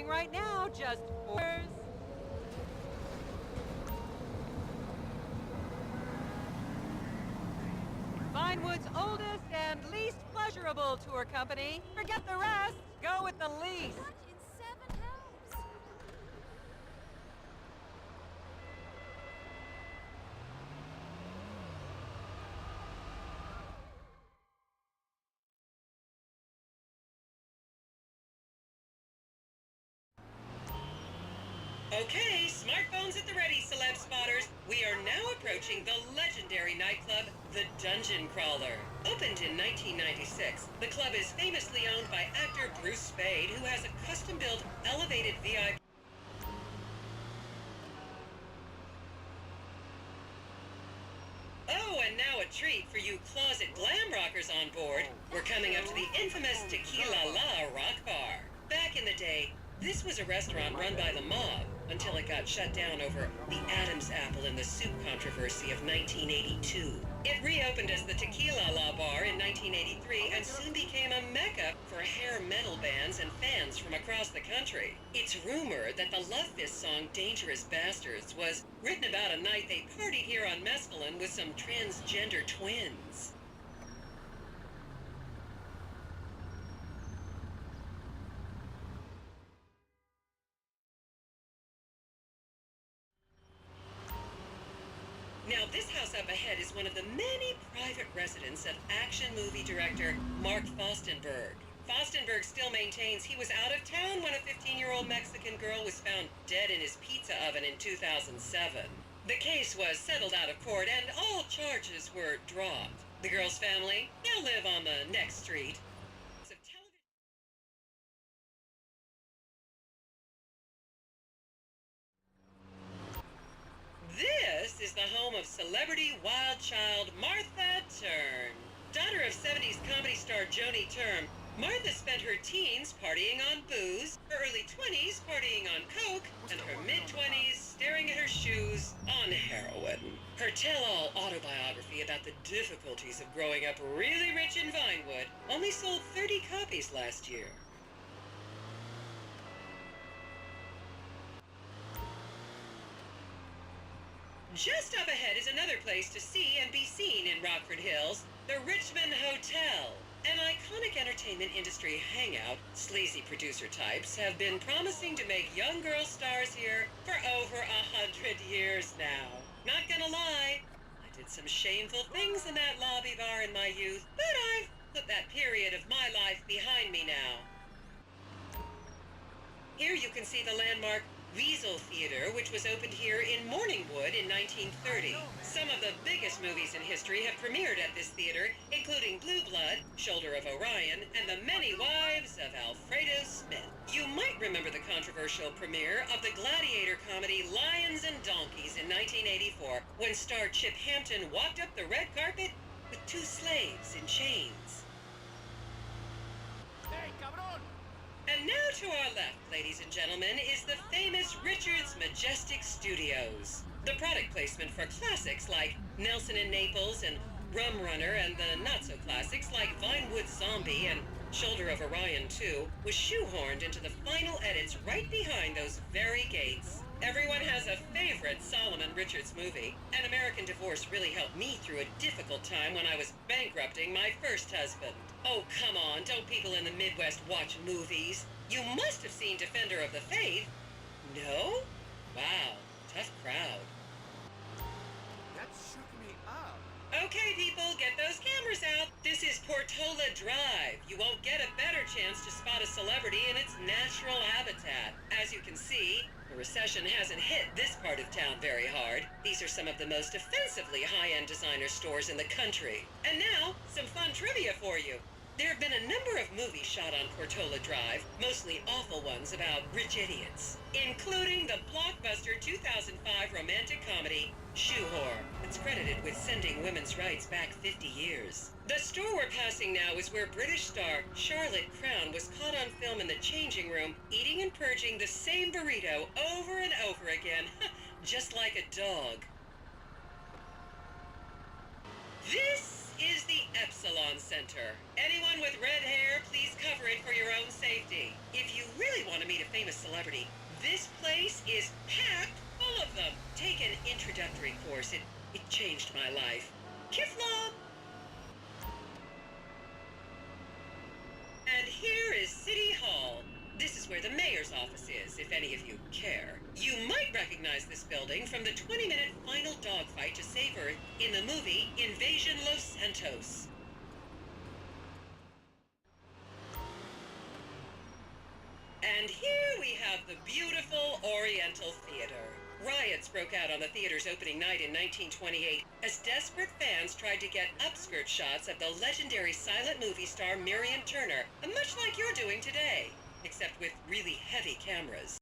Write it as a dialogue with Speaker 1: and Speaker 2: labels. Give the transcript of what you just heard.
Speaker 1: starting right now, just $4. Vinewood's oldest and least pleasurable tour company. Forget the rest. Go with the least.
Speaker 2: What in 7 hells?
Speaker 3: Okay, smartphones at the ready, celeb spotters. We are now approaching the legendary nightclub, the Dungeon Crawler. Opened in 1996, the club is famously owned by actor Bruce Spade, who has a custom-built, elevated VIP. Oh, and now a treat for you closet glam rockers on board. We're coming up to the infamous Tequila La Rock Bar. Back in the day, this was a restaurant run by the mob until it got shut down over the Adam's apple in the soup controversy of 1982. It reopened as the Tequila La Bar in 1983 and soon became a mecca for hair metal bands and fans from across the country. It's rumored that the Love Fist song Dangerous Bastards was written about a night they partied here on mescaline with some transgender twins. Now, this house up ahead is one of the many private residence of action movie director Mark Fostenberg. Fostenberg still maintains he was out of town when a 15-year-old Mexican girl was found dead in his pizza oven in 2007. The case was settled out of court and all charges were dropped. The girl's family now live on the next street. This is the home of celebrity wild child Martha Turn. Daughter of 70s comedy star Joni Turn, Martha spent her teens partying on booze, her early 20s partying on coke, and her mid-20s staring at her shoes on heroin. Her tell-all autobiography about the difficulties of growing up really rich in Vinewood only sold 30 copies last year. Just up ahead is another place to see and be seen in Rockford Hills, the Richmond Hotel. An iconic entertainment industry hangout, sleazy producer types have been promising to make young girl stars here for over 100 years now. Not gonna lie, I did some shameful things in that lobby bar in my youth, but I've put that period of my life behind me now. Here you can see the landmark Weasel Theater, which was opened here in Winewoood in 1930. Some of the biggest movies in history have premiered at this theater, including Blue Blood, Shoulder of Orion, and The Many Wives of Alfredo Smith. You might remember the controversial premiere of the gladiator comedy Lions and Donkeys in 1984, when star Chip Hampton walked up the red carpet with 2 slaves in chains.
Speaker 4: Hey, cabrón!
Speaker 3: And now to our left, ladies and gentlemen, is the famous Richards Majestic Studios. The product placement for classics like Nelson and Naples and Rum Runner and the not-so-classics like Vinewood Zombie and Shoulder of Orion 2 was shoehorned into the final edits right behind those very gates. Everyone has a favorite Solomon Richards movie. An American Divorce really helped me through a difficult time when I was bankrupting my first husband. Oh, come on, don't people in the Midwest watch movies? You must have seen Defender of the Faith. No? Wow, tough crowd.
Speaker 4: That shook me up.
Speaker 3: Okay, people, get those cameras out. This is Portola Drive. You won't get a better chance to spot a celebrity in its natural habitat. As you can see, the recession hasn't hit this part of town very hard. These are some of the most offensively high-end designer stores in the country. And now, some fun trivia for you. There have been a number of movies shot on Portola Drive, mostly awful ones about rich idiots, including the blockbuster 2005 romantic comedy, Shoe Whore. It's credited with sending women's rights back 50 years. The store we're passing now is where British star Charlotte Crown was caught on film in the changing room, eating and purging the same burrito over and over again, just like a dog. This is the Epsilon Center. Anyone with red hair, please cover it for your own safety. If you really want to meet a famous celebrity, this place is packed full of them. Take an introductory course. It changed my life. Kiflam! And here is City Hall. This is where the mayor's office is, if any of you care. You might recognize this building from the 20-minute final dogfight to save Earth in the movie Invasion Los Santos. And here we have the beautiful Oriental Theater. Riots broke out on the theater's opening night in 1928 as desperate fans tried to get upskirt shots of the legendary silent movie star Marion Turner, much like you're doing today, except with really heavy cameras.